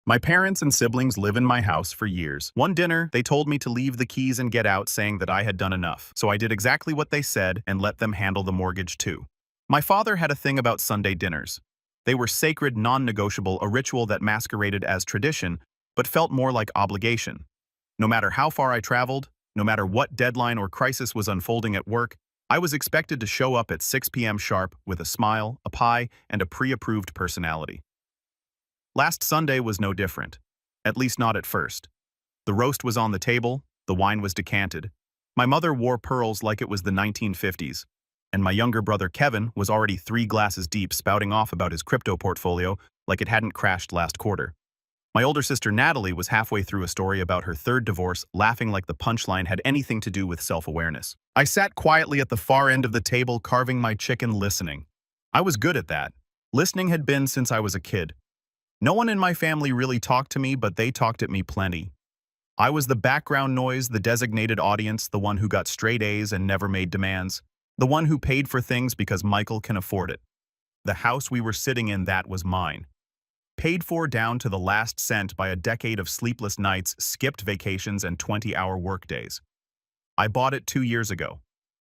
My parents and siblings live in my house for years. One dinner, they told me to leave the keys and get out, saying that I had done enough. So I did exactly what they said and let them handle the mortgage too. My father had a thing about Sunday dinners. They were sacred, non-negotiable, a ritual that masqueraded as tradition, but felt more like obligation. No matter how far I traveled, no matter what deadline or crisis was unfolding at work, I was expected to show up at 6 p.m. sharp with a smile, a pie, and a pre-approved personality. Last Sunday was no different, at least not at first. The roast was on the table, the wine was decanted. My mother wore pearls like it was the 1950s, and my younger brother Kevin was already 3 glasses deep, spouting off about his crypto portfolio like it hadn't crashed last quarter. My older sister Natalie was halfway through a story about her 3rd divorce, laughing like the punchline had anything to do with self-awareness. I sat quietly at the far end of the table, carving my chicken, listening. I was good at that. Listening had been since I was a kid. No one in my family really talked to me, but they talked at me plenty. I was the background noise, the designated audience, the one who got straight A's and never made demands, the one who paid for things because Michael can afford it. The house we were sitting in, that was mine. Paid for down to the last cent by a decade of sleepless nights, skipped vacations, and 20-hour workdays. I bought it 2 years ago.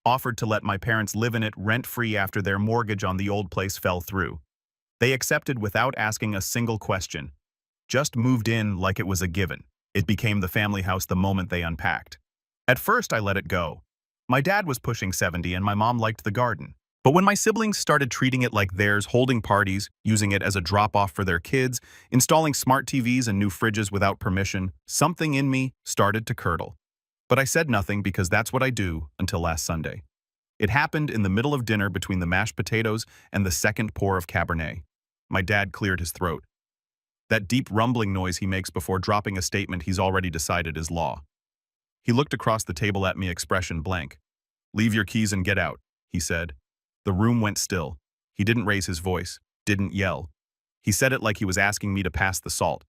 Offered to let my parents live in it rent-free after their mortgage on the old place fell through. They accepted without asking a single question. Just moved in like it was a given. It became the family house the moment they unpacked. At first, I let it go. My dad was pushing 70 and my mom liked the garden. But when my siblings started treating it like theirs, holding parties, using it as a drop-off for their kids, installing smart TVs and new fridges without permission, something in me started to curdle. But I said nothing because that's what I do until last Sunday. It happened in the middle of dinner between the mashed potatoes and the second pour of Cabernet. My dad cleared his throat. That deep rumbling noise he makes before dropping a statement he's already decided is law. He looked across the table at me, expression blank. "Leave your keys and get out," he said. The room went still. He didn't raise his voice, didn't yell. He said it like he was asking me to pass the salt.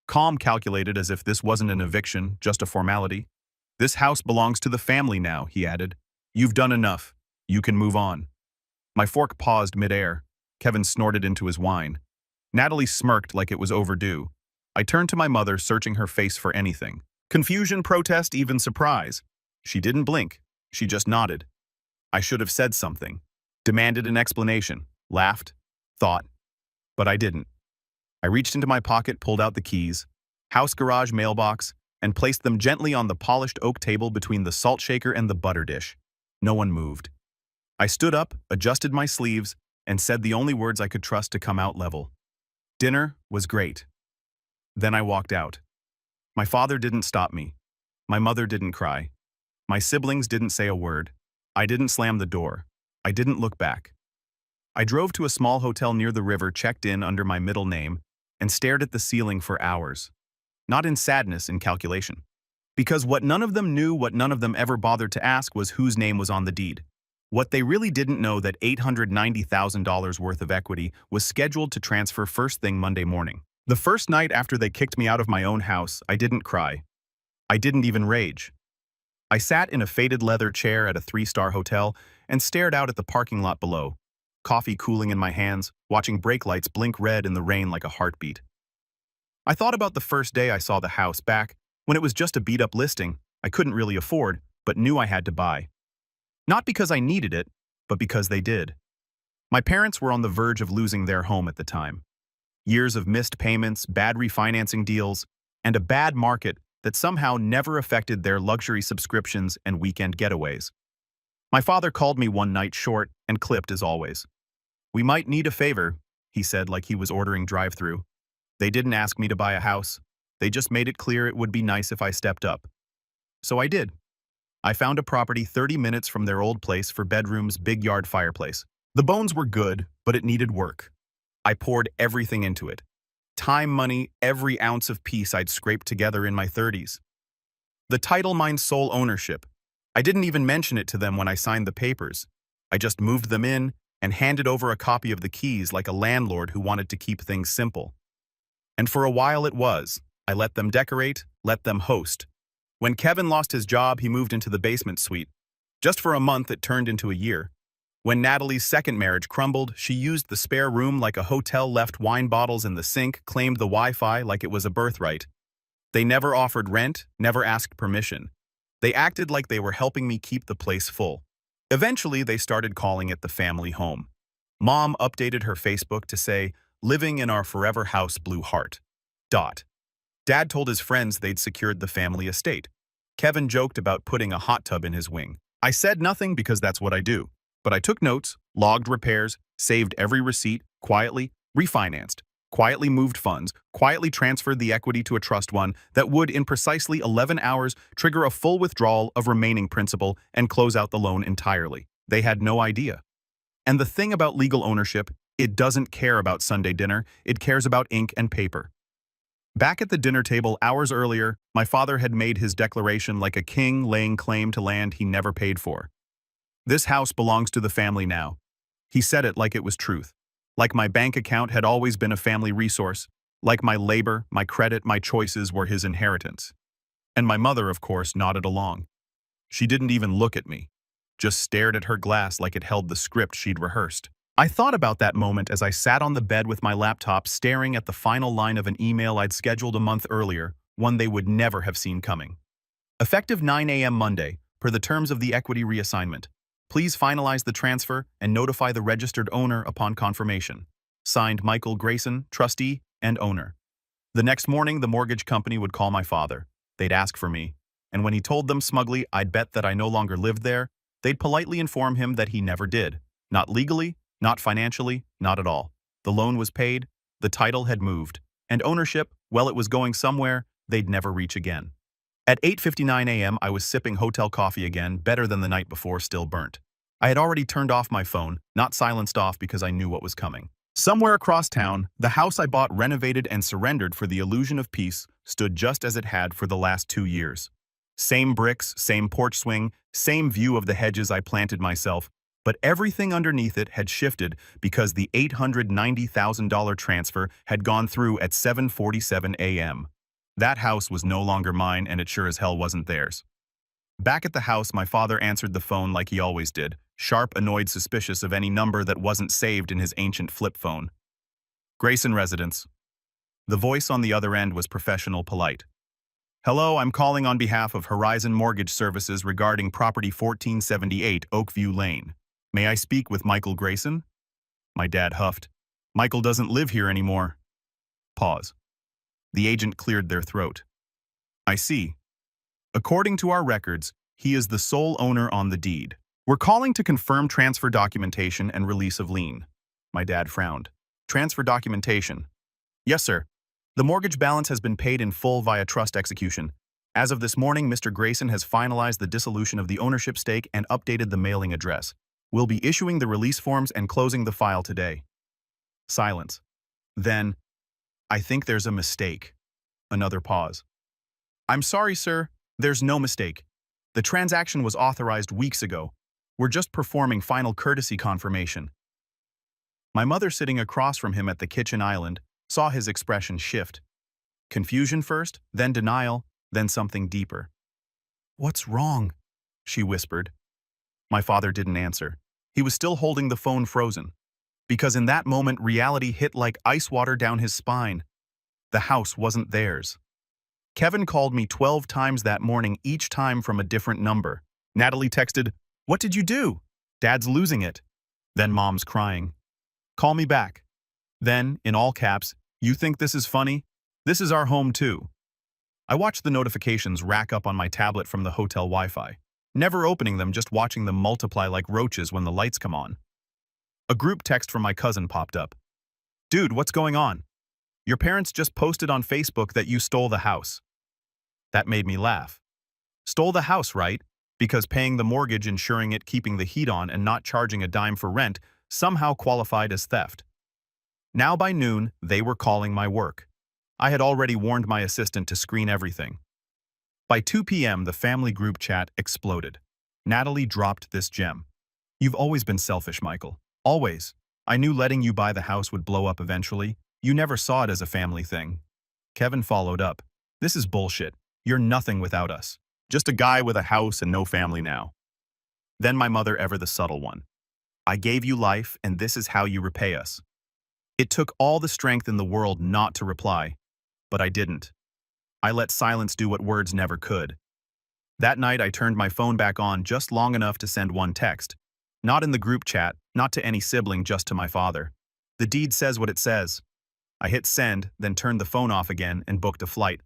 Calm, calculated, as if this wasn't an eviction, just a formality. "This house belongs to the family now," he added. "You've done enough. You can move on." My fork paused midair. Kevin snorted into his wine. Natalie smirked like it was overdue. I turned to my mother, searching her face for anything. Confusion, protest, even surprise. She didn't blink. She just nodded. I should have said something. Demanded an explanation. Laughed. Thought. But I didn't. I reached into my pocket, pulled out the keys, house garage mailbox, and placed them gently on the polished oak table between the salt shaker and the butter dish. No one moved. I stood up, adjusted my sleeves, and said the only words I could trust to come out level. Dinner was great. Then I walked out. My father didn't stop me. My mother didn't cry. My siblings didn't say a word. I didn't slam the door. I didn't look back. I drove to a small hotel near the river, checked in under my middle name, and stared at the ceiling for hours. Not in sadness, in calculation. Because what none of them knew, what none of them ever bothered to ask, was whose name was on the deed. What they really didn't know, that $890,000 worth of equity was scheduled to transfer first thing Monday morning. The first night after they kicked me out of my own house, I didn't cry. I didn't even rage. I sat in a faded leather chair at a 3-star hotel and stared out at the parking lot below, coffee cooling in my hands, watching brake lights blink red in the rain like a heartbeat. I thought about the first day I saw the house back, when it was just a beat-up listing I couldn't really afford, but knew I had to buy. Not because I needed it, but because they did. My parents were on the verge of losing their home at the time. Years of missed payments, bad refinancing deals, and a bad market that somehow never affected their luxury subscriptions and weekend getaways. My father called me one night, short and clipped as always. "We might need a favor," he said like he was ordering drive-through. "They didn't ask me to buy a house. They just made it clear it would be nice if I stepped up." So I did. I found a property 30 minutes from their old place for bedrooms, big yard, fireplace. The bones were good, but it needed work. I poured everything into it. Time, money, every ounce of peace I'd scraped together in my 30s. The title, mine, sole ownership. I didn't even mention it to them when I signed the papers. I just moved them in and handed over a copy of the keys like a landlord who wanted to keep things simple. And for a while it was. I let them decorate, let them host. When Kevin lost his job, he moved into the basement suite. Just for a month, it turned into a year. When Natalie's second marriage crumbled, she used the spare room like a hotel, left wine bottles in the sink, claimed the Wi-Fi like it was a birthright. They never offered rent, never asked permission. They acted like they were helping me keep the place full. Eventually, they started calling it the family home. Mom updated her Facebook to say, "Living in our forever house, blue heart." Dad told his friends they'd secured the family estate. Kevin joked about putting a hot tub in his wing. I said nothing because that's what I do. But I took notes, logged repairs, saved every receipt, quietly refinanced, quietly moved funds, quietly transferred the equity to a trust fund that would, in precisely 11 hours, trigger a full withdrawal of remaining principal and close out the loan entirely. They had no idea. And the thing about legal ownership, it doesn't care about Sunday dinner, it cares about ink and paper. Back at the dinner table hours earlier, my father had made his declaration like a king laying claim to land he never paid for. "This house belongs to the family now." He said it like it was truth. Like my bank account had always been a family resource. Like my labor, my credit, my choices were his inheritance. And my mother, of course, nodded along. She didn't even look at me, just stared at her glass like it held the script she'd rehearsed. I thought about that moment as I sat on the bed with my laptop staring at the final line of an email I'd scheduled a month earlier, one they would never have seen coming. Effective 9 a.m. Monday, per the terms of the equity reassignment. Please finalize the transfer and notify the registered owner upon confirmation. Signed, Michael Grayson, trustee and owner. The next morning, the mortgage company would call my father. They'd ask for me, and when he told them smugly I'd bet that I no longer lived there, they'd politely inform him that he never did. Not legally, not financially, not at all. The loan was paid, the title had moved, and ownership, well, it was going somewhere they'd never reach again. At 8:59 a.m., I was sipping hotel coffee again, better than the night before, still burnt. I had already turned off my phone, not silenced off because I knew what was coming. Somewhere across town, the house I bought, renovated, and surrendered for the illusion of peace stood just as it had for the last 2 years. Same bricks, same porch swing, same view of the hedges I planted myself, but everything underneath it had shifted because the $890,000 transfer had gone through at 7:47 a.m. That house was no longer mine, and it sure as hell wasn't theirs. Back at the house, my father answered the phone like he always did, sharp, annoyed, suspicious of any number that wasn't saved in his ancient flip phone. "Grayson residence." The voice on the other end was professional, polite. "Hello, I'm calling on behalf of Horizon Mortgage Services regarding property 1478 Oakview Lane. May I speak with Michael Grayson?" My dad huffed. "Michael doesn't live here anymore." Pause. The agent cleared their throat. "I see. According to our records, he is the sole owner on the deed. We're calling to confirm transfer documentation and release of lien." My dad frowned. "Transfer documentation?" "Yes, sir. The mortgage balance has been paid in full via trust execution. As of this morning, Mr. Grayson has finalized the dissolution of the ownership stake and updated the mailing address. We'll be issuing the release forms and closing the file today." Silence. Then, "I think there's a mistake." Another pause. "I'm sorry, sir. There's no mistake. The transaction was authorized weeks ago. We're just performing final courtesy confirmation." My mother, sitting across from him at the kitchen island, saw his expression shift. Confusion first, then denial, then something deeper. "What's wrong?" she whispered. My father didn't answer. He was still holding the phone frozen. Because in that moment, reality hit like ice water down his spine. The house wasn't theirs. Kevin called me 12 times that morning, each time from a different number. Natalie texted, "What did you do? Dad's losing it." Then Mom's crying. "Call me back." Then, in all caps, "You think this is funny? This is our home too." I watched the notifications rack up on my tablet from the hotel Wi-Fi, never opening them, just watching them multiply like roaches when the lights come on. A group text from my cousin popped up. "Dude, what's going on? Your parents just posted on Facebook that you stole the house." That made me laugh. Stole the house, right? Because paying the mortgage, insuring it, keeping the heat on, and not charging a dime for rent somehow qualified as theft. Now by noon, they were calling my work. I had already warned my assistant to screen everything. By 2 p.m., the family group chat exploded. Natalie dropped this gem. "You've always been selfish, Michael. Always. I knew letting you buy the house would blow up eventually. You never saw it as a family thing." Kevin followed up. "This is bullshit. You're nothing without us. Just a guy with a house and no family now." Then my mother, ever the subtle one. I gave you life, and this is how you repay us. It took all the strength in the world not to reply, but I didn't. I let silence do what words never could. That night, I turned my phone back on just long enough to send one text. Not in the group chat, not to any sibling, just to my father. The deed says what it says. I hit send, then turned the phone off again and booked a flight.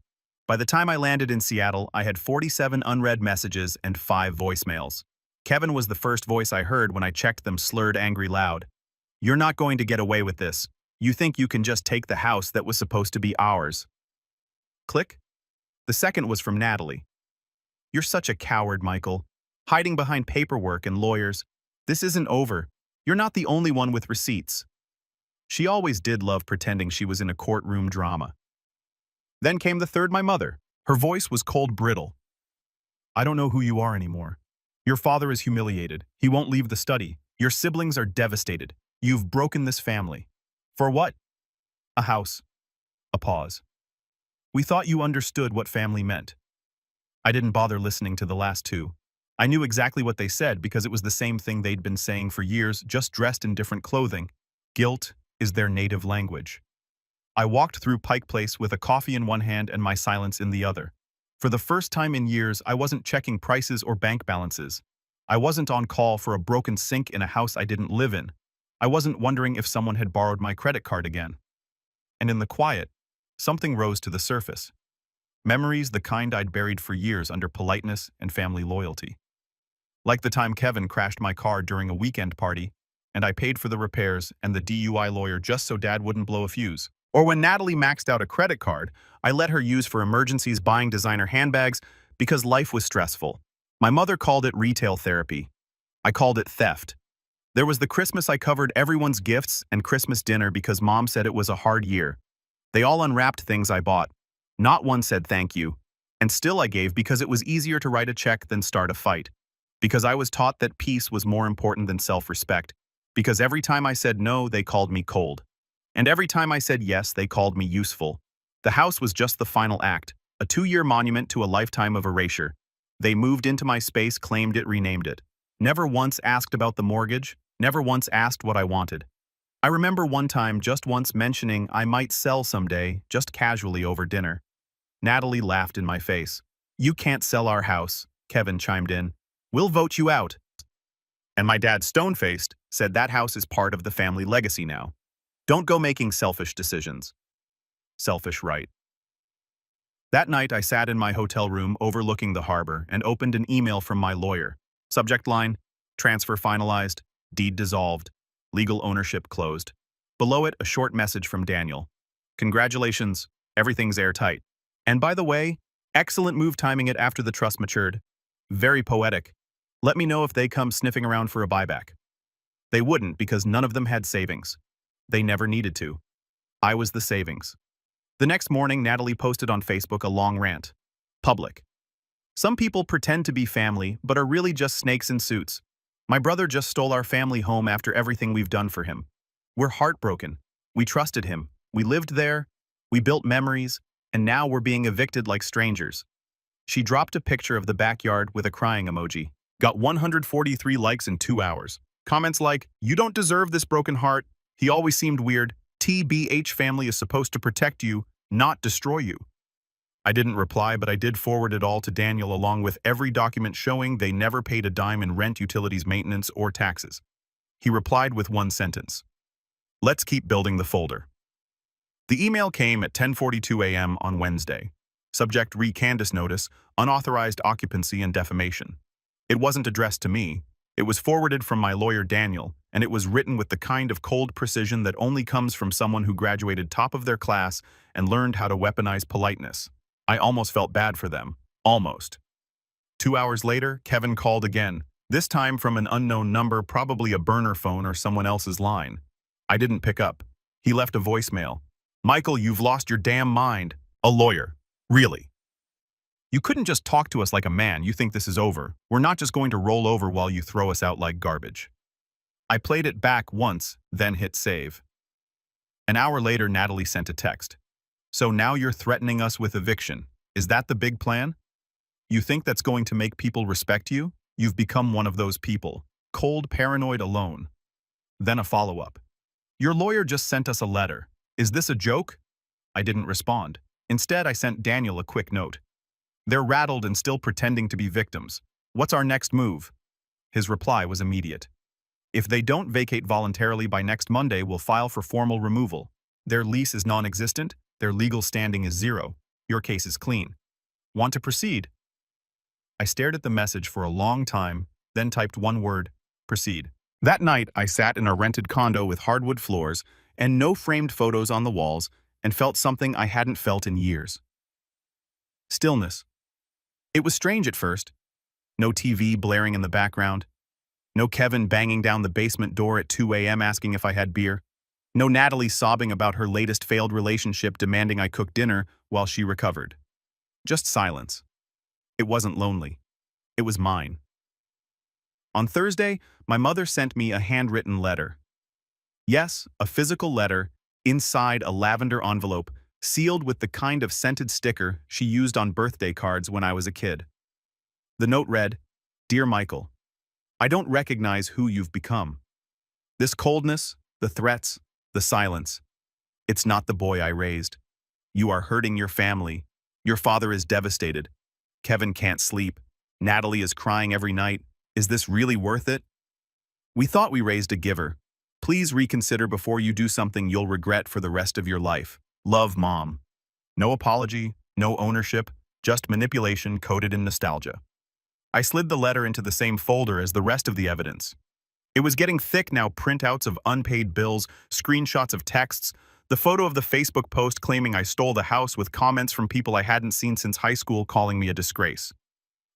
By the time I landed in Seattle, I had 47 unread messages and 5 voicemails. Kevin was the first voice I heard when I checked them, slurred, angry, loud. "You're not going to get away with this. You think you can just take the house that was supposed to be ours." Click. The second was from Natalie. "You're such a coward, Michael. Hiding behind paperwork and lawyers. This isn't over. You're not the only one with receipts." She always did love pretending she was in a courtroom drama. Then came the third, my mother. Her voice was cold, brittle. "I don't know who you are anymore. Your father is humiliated. He won't leave the study. Your siblings are devastated. You've broken this family. For what? A house." A pause. "We thought you understood what family meant." I didn't bother listening to the last two. I knew exactly what they said because it was the same thing they'd been saying for years, just dressed in different clothing. Guilt is their native language. I walked through Pike Place with a coffee in one hand and my silence in the other. For the first time in years, I wasn't checking prices or bank balances. I wasn't on call for a broken sink in a house I didn't live in. I wasn't wondering if someone had borrowed my credit card again. And in the quiet, something rose to the surface. Memories, the kind I'd buried for years under politeness and family loyalty. Like the time Kevin crashed my car during a weekend party, and I paid for the repairs and the DUI lawyer just so Dad wouldn't blow a fuse. Or when Natalie maxed out a credit card I let her use for emergencies, buying designer handbags because life was stressful. My mother called it retail therapy. I called it theft. There was the Christmas I covered everyone's gifts and Christmas dinner because Mom said it was a hard year. They all unwrapped things I bought. Not one said thank you. And still I gave because it was easier to write a check than start a fight. Because I was taught that peace was more important than self-respect. Because every time I said no, they called me cold. And every time I said yes, they called me useful. The house was just the final act, a 2-year monument to a lifetime of erasure. They moved into my space, claimed it, renamed it. Never once asked about the mortgage, never once asked what I wanted. I remember one time just once mentioning I might sell someday, just casually over dinner. Natalie laughed in my face. "You can't sell our house," Kevin chimed in. "We'll vote you out." And my dad, stone-faced, said that house is part of the family legacy now. Don't go making selfish decisions. Selfish, right? That night, I sat in my hotel room overlooking the harbor and opened an email from my lawyer. Subject line: transfer finalized, deed dissolved, legal ownership closed. Below it, a short message from Daniel. "Congratulations, everything's airtight. And by the way, excellent move timing it after the trust matured. Very poetic. Let me know if they come sniffing around for a buyback." They wouldn't because none of them had savings. They never needed to. I was the savings. The next morning, Natalie posted on Facebook a long rant. Public. "Some people pretend to be family, but are really just snakes in suits. My brother just stole our family home after everything we've done for him. We're heartbroken. We trusted him. We lived there. We built memories. And now we're being evicted like strangers." She dropped a picture of the backyard with a crying emoji. Got 143 likes in 2 hours. Comments like, "You don't deserve this broken heart. He always seemed weird. TBH family is supposed to protect you, not destroy you." I didn't reply, but I did forward it all to Daniel along with every document showing they never paid a dime in rent, utilities, maintenance, or taxes. He replied with one sentence. "Let's keep building the folder." The email came at 10:42 a.m. on Wednesday. Subject: Candace notice, unauthorized occupancy and defamation. It wasn't addressed to me. It was forwarded from my lawyer Daniel, and it was written with the kind of cold precision that only comes from someone who graduated top of their class and learned how to weaponize politeness. I almost felt bad for them. Almost. 2 hours later, Kevin called again, this time from an unknown number, probably a burner phone or someone else's line. I didn't pick up. He left a voicemail. "Michael, you've lost your damn mind." A lawyer. Really? "You couldn't just talk to us like a man. You think this is over. We're not just going to roll over while you throw us out like garbage." I played it back once, then hit save. An hour later, Natalie sent a text. "So now you're threatening us with eviction. Is that the big plan? You think that's going to make people respect you? You've become one of those people. Cold, paranoid, alone. Then a follow-up. Your lawyer just sent us a letter. Is this a joke? I didn't respond. Instead, I sent Daniel a quick note. They're rattled and still pretending to be victims. What's our next move? His reply was immediate. If they don't vacate voluntarily by next Monday, we'll file for formal removal. Their lease is non-existent, their legal standing is zero. Your case is clean. Want to proceed? I stared at the message for a long time, then typed one word, proceed. That night, I sat in a rented condo with hardwood floors and no framed photos on the walls and felt something I hadn't felt in years. Stillness. It was strange at first. No TV blaring in the background. No Kevin banging down the basement door at 2 a.m. asking if I had beer. No Natalie sobbing about her latest failed relationship demanding I cook dinner while she recovered. Just silence. It wasn't lonely. It was mine. On Thursday, my mother sent me a handwritten letter. Yes, a physical letter, inside a lavender envelope, sealed with the kind of scented sticker she used on birthday cards when I was a kid. The note read, Dear Michael, I don't recognize who you've become. This coldness, the threats, the silence. It's not the boy I raised. You are hurting your family. Your father is devastated. Kevin can't sleep. Natalie is crying every night. Is this really worth it? We thought we raised a giver. Please reconsider before you do something you'll regret for the rest of your life. Love, Mom. No apology, no ownership, just manipulation coded in nostalgia. I slid the letter into the same folder as the rest of the evidence. It was getting thick now, printouts of unpaid bills, screenshots of texts, the photo of the Facebook post claiming I stole the house with comments from people I hadn't seen since high school calling me a disgrace.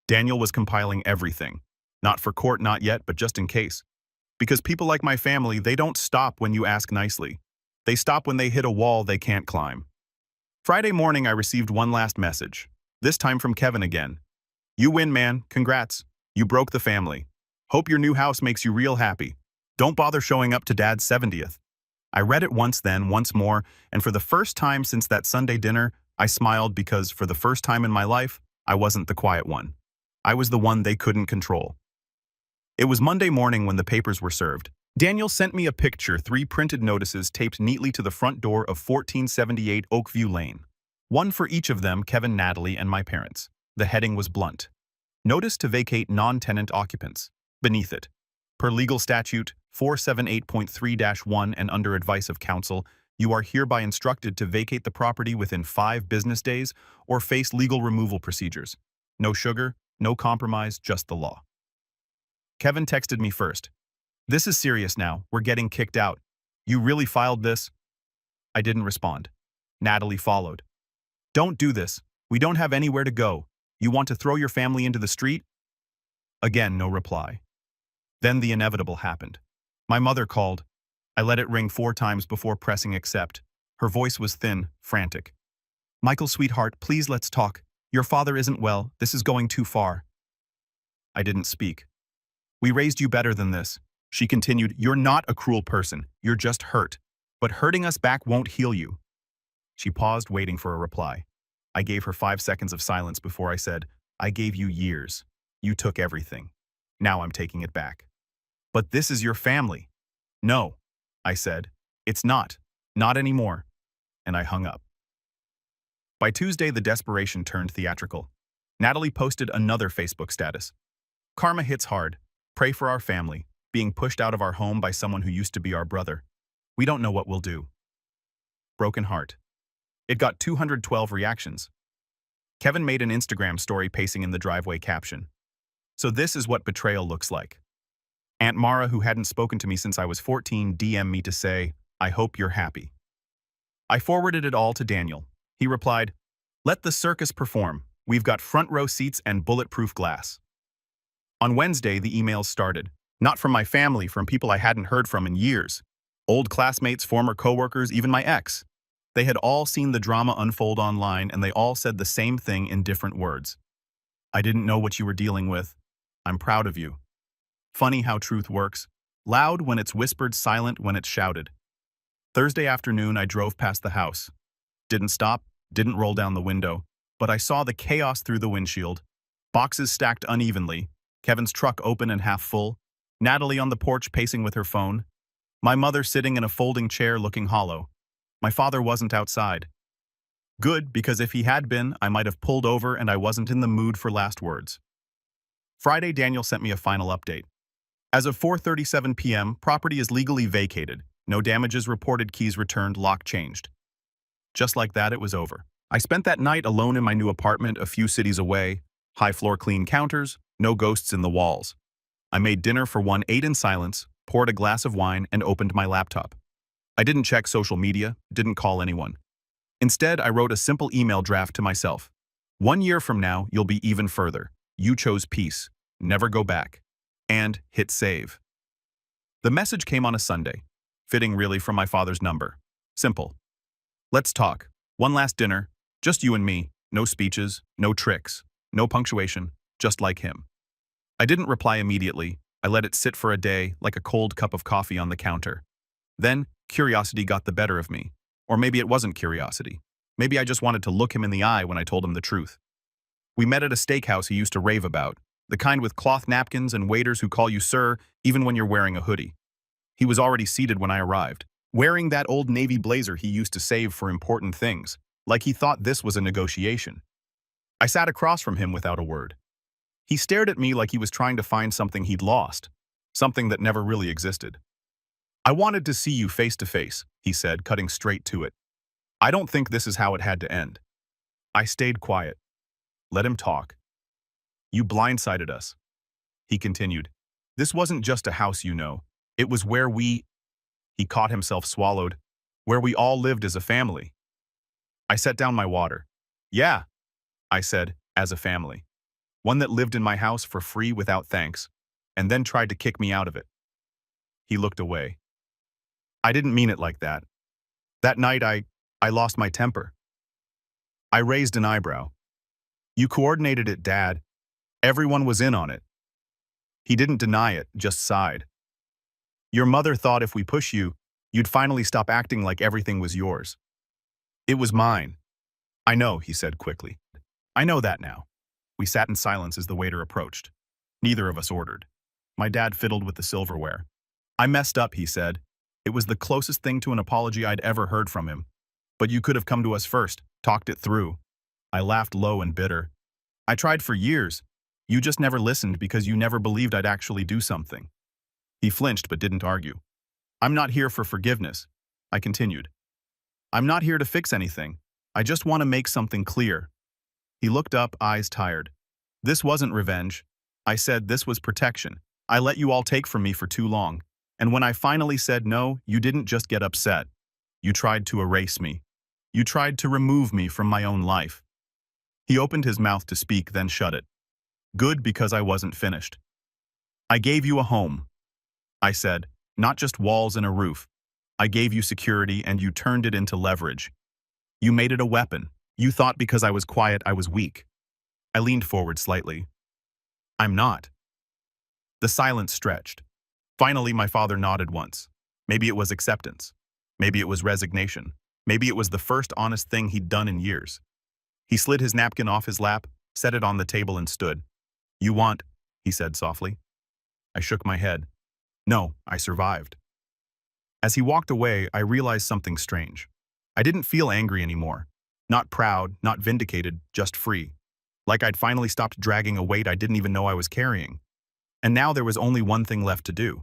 Daniel was compiling everything. Not for court, not yet, but just in case. Because people like my family, they don't stop when you ask nicely. They stop when they hit a wall they can't climb. Friday morning, I received one last message. This time from Kevin again. You win, man. Congrats. You broke the family. Hope your new house makes you real happy. Don't bother showing up to Dad's 70th. I read it once then, once more, and for the first time since that Sunday dinner, I smiled because for the first time in my life, I wasn't the quiet one. I was the one they couldn't control. It was Monday morning when the papers were served. Daniel sent me a picture, 3 printed notices taped neatly to the front door of 1478 Oakview Lane. One for each of them, Kevin, Natalie, and my parents. The heading was blunt. Notice to vacate non-tenant occupants. Beneath it, per legal statute 478.3-1 and under advice of counsel, you are hereby instructed to vacate the property within 5 business days or face legal removal procedures. No sugar, no compromise, just the law. Kevin texted me first. This is serious now, we're getting kicked out. You really filed this? I didn't respond. Natalie followed. Don't do this. We don't have anywhere to go. You want to throw your family into the street? Again, no reply. Then the inevitable happened. My mother called. I let it ring 4 times before pressing accept. Her voice was thin, frantic. Michael, sweetheart, please let's talk. Your father isn't well. This is going too far. I didn't speak. We raised you better than this. She continued, you're not a cruel person. You're just hurt. But hurting us back won't heal you. She paused, waiting for a reply. I gave her 5 seconds of silence before I said, I gave you years. You took everything. Now I'm taking it back. But this is your family. No, I said. It's not. Not anymore. And I hung up. By Tuesday, the desperation turned theatrical. Natalie posted another Facebook status. Karma hits hard. Pray for our family, being pushed out of our home by someone who used to be our brother. We don't know what we'll do. Broken heart. It got 212 reactions. Kevin made an Instagram story pasting in the driveway caption. So this is what betrayal looks like. Aunt Mara, who hadn't spoken to me since I was 14, DM'd me to say, I hope you're happy. I forwarded it all to Daniel. He replied, let the circus perform. We've got front row seats and bulletproof glass. On Wednesday, the emails started. Not from my family, from people I hadn't heard from in years. Old classmates, former coworkers, even my ex. They had all seen the drama unfold online, and they all said the same thing in different words. I didn't know what you were dealing with. I'm proud of you. Funny how truth works. Loud when it's whispered, silent when it's shouted. Thursday afternoon, I drove past the house. Didn't stop, didn't roll down the window, but I saw the chaos through the windshield. Boxes stacked unevenly, Kevin's truck open and half full, Natalie on the porch pacing with her phone. My mother sitting in a folding chair looking hollow. My father wasn't outside. Good, because if he had been, I might have pulled over and I wasn't in the mood for last words. Friday, Daniel sent me a final update. As of 4:37 p.m., property is legally vacated. No damages reported, keys returned, lock changed. Just like that, it was over. I spent that night alone in my new apartment a few cities away. High floor, clean counters, no ghosts in the walls. I made dinner for one, ate in silence, poured a glass of wine, and opened my laptop. I didn't check social media, didn't call anyone. Instead, I wrote a simple email draft to myself. 1 year from now, you'll be even further. You chose peace. Never go back. And hit save. The message came on a Sunday, fitting really from my father's number. Simple. Let's talk. One last dinner, just you and me, no speeches, no tricks, no punctuation, just like him. I didn't reply immediately. I let it sit for a day like a cold cup of coffee on the counter. Then, curiosity got the better of me. Or maybe it wasn't curiosity. Maybe I just wanted to look him in the eye when I told him the truth. We met at a steakhouse he used to rave about, the kind with cloth napkins and waiters who call you sir even when you're wearing a hoodie. He was already seated when I arrived, wearing that old navy blazer he used to save for important things, like he thought this was a negotiation. I sat across from him without a word. He stared at me like he was trying to find something he'd lost, something that never really existed. I wanted to see you face to face, he said, cutting straight to it. I don't think this is how it had to end. I stayed quiet. Let him talk. You blindsided us. He continued. This wasn't just a house, you know. It was where we... He caught himself swallowed. Where we all lived as a family. I set down my water. Yeah, I said, as a family. One that lived in my house for free without thanks, and then tried to kick me out of it. He looked away. I didn't mean it like that. That night I lost my temper. I raised an eyebrow. You coordinated it, Dad. Everyone was in on it. He didn't deny it, just sighed. Your mother thought if we push you, you'd finally stop acting like everything was yours. It was mine. I know, he said quickly. I know that now. We sat in silence as the waiter approached. Neither of us ordered. My dad fiddled with the silverware. I messed up, he said. It was the closest thing to an apology I'd ever heard from him. But you could have come to us first, talked it through. I laughed low and bitter. I tried for years. You just never listened because you never believed I'd actually do something. He flinched but didn't argue. I'm not here for forgiveness, I continued. I'm not here to fix anything. I just want to make something clear. He looked up, eyes tired. This wasn't revenge. I said this was protection. I let you all take from me for too long. And when I finally said no, you didn't just get upset. You tried to erase me. You tried to remove me from my own life. He opened his mouth to speak, then shut it. Good, because I wasn't finished. I gave you a home. I said, not just walls and a roof. I gave you security and you turned it into leverage. You made it a weapon. You thought because I was quiet I was weak. I leaned forward slightly. I'm not. The silence stretched. Finally, my father nodded once. Maybe it was acceptance. Maybe it was resignation. Maybe it was the first honest thing he'd done in years. He slid his napkin off his lap, set it on the table and stood. You want, he said softly. I shook my head. No, I survived. As he walked away, I realized something strange. I didn't feel angry anymore. Not proud, not vindicated, just free. Like I'd finally stopped dragging a weight I didn't even know I was carrying. And now there was only one thing left to do.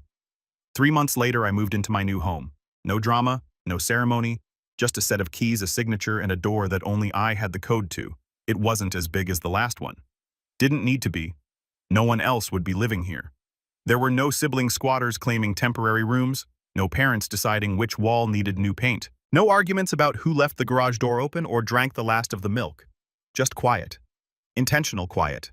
3 months later, I moved into my new home. No drama, no ceremony, just a set of keys, a signature, and a door that only I had the code to. It wasn't as big as the last one. Didn't need to be. No one else would be living here. There were no sibling squatters claiming temporary rooms, no parents deciding which wall needed new paint, no arguments about who left the garage door open or drank the last of the milk. Just quiet. Intentional quiet.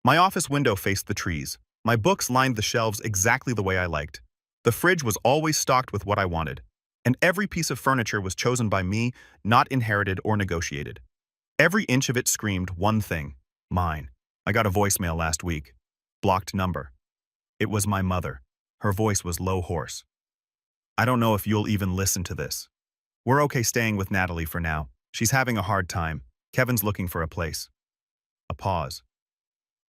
My office window faced the trees. My books lined the shelves exactly the way I liked. The fridge was always stocked with what I wanted. And every piece of furniture was chosen by me, not inherited or negotiated. Every inch of it screamed one thing. Mine. I got a voicemail last week. Blocked number. It was my mother. Her voice was low, hoarse. I don't know if you'll even listen to this. We're okay staying with Natalie for now. She's having a hard time. Kevin's looking for a place. A pause.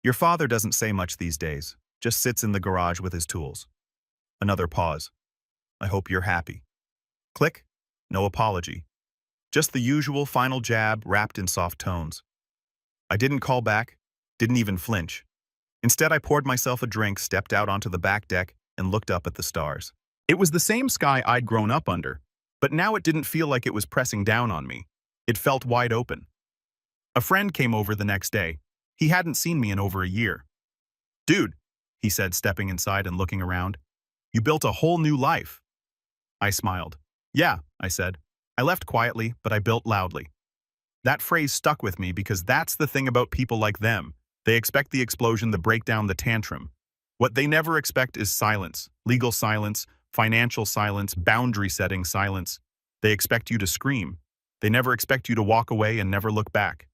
Your father doesn't say much these days, just sits in the garage with his tools. Another pause. I hope you're happy. Click. No apology. Just the usual final jab wrapped in soft tones. I didn't call back, didn't even flinch. Instead, I poured myself a drink, stepped out onto the back deck, and looked up at the stars. It was the same sky I'd grown up under, but now it didn't feel like it was pressing down on me. It felt wide open. A friend came over the next day. He hadn't seen me in over a year. "Dude," he said, stepping inside and looking around, "you built a whole new life." I smiled. "Yeah," I said. "I left quietly, but I built loudly." That phrase stuck with me because that's the thing about people like them. They expect the explosion, the breakdown, the tantrum. What they never expect is silence, legal silence, financial silence, boundary-setting silence. They expect you to scream. They never expect you to walk away and never look back.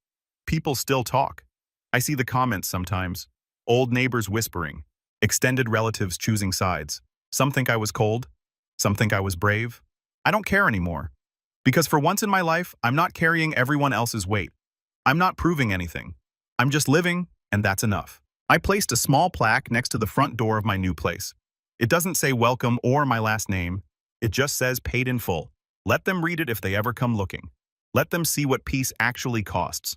People still talk. I see the comments sometimes. Old neighbors whispering. Extended relatives choosing sides. Some think I was cold. Some think I was brave. I don't care anymore. Because for once in my life, I'm not carrying everyone else's weight. I'm not proving anything. I'm just living, and that's enough. I placed a small plaque next to the front door of my new place. It doesn't say welcome or my last name. It just says paid in full. Let them read it if they ever come looking. Let them see what peace actually costs.